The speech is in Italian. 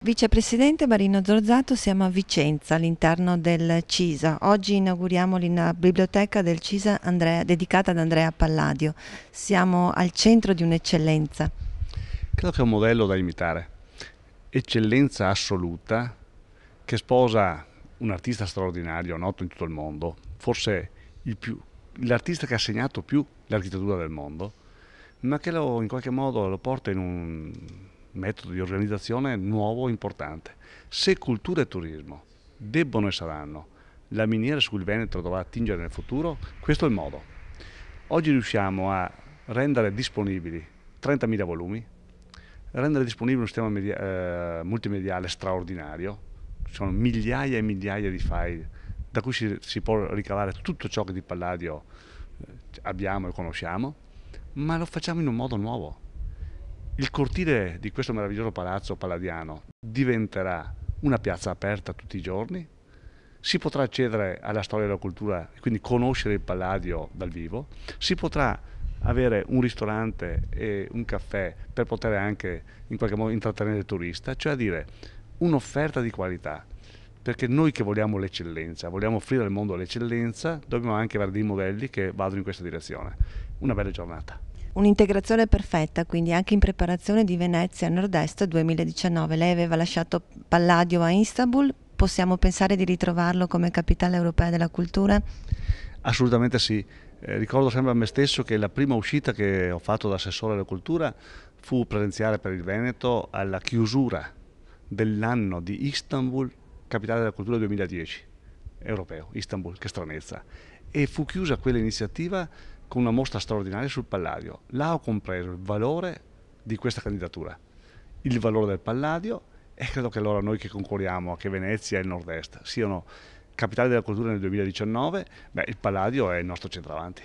Vicepresidente Marino Zorzato, siamo a Vicenza all'interno del CISA. Oggi inauguriamo la biblioteca del CISA dedicata ad Andrea Palladio. Siamo al centro di un'eccellenza. Credo che è un modello da imitare, eccellenza assoluta che sposa un artista straordinario, noto in tutto il mondo, forse l'artista che ha segnato più l'architettura del mondo, ma che in qualche modo lo porta in un metodo di organizzazione nuovo, importante. Se cultura e turismo debbono e saranno la miniera su cui il Veneto dovrà attingere nel futuro, questo è il modo. Oggi riusciamo a rendere disponibili 30.000 volumi, rendere disponibile un sistema multimediale straordinario. Ci sono migliaia e migliaia di file da cui si può ricavare tutto ciò che di Palladio abbiamo e conosciamo, ma lo facciamo in un modo nuovo. Il cortile di questo meraviglioso palazzo palladiano diventerà una piazza aperta tutti i giorni, si potrà accedere alla storia della cultura e quindi conoscere il Palladio dal vivo, si potrà avere un ristorante e un caffè per poter anche in qualche modo intrattenere il turista, cioè a dire un'offerta di qualità, perché noi che vogliamo l'eccellenza, vogliamo offrire al mondo l'eccellenza, dobbiamo anche avere dei modelli che vadano in questa direzione. Una bella giornata. Un'integrazione perfetta, quindi anche in preparazione di Venezia Nord-Est 2019. Lei aveva lasciato Palladio a Istanbul, possiamo pensare di ritrovarlo come capitale europea della cultura? Assolutamente sì. Ricordo sempre a me stesso che la prima uscita che ho fatto da assessore alla cultura fu presenziare per il Veneto alla chiusura dell'anno di Istanbul, capitale della cultura 2010, europeo, Istanbul, che stranezza. E fu chiusa quella iniziativa con una mostra straordinaria sul Palladio. Là ho compreso il valore di questa candidatura, il valore del Palladio, e credo che allora noi che concorriamo a che Venezia e il Nord-Est siano capitale della cultura nel 2019, il Palladio è il nostro centravanti.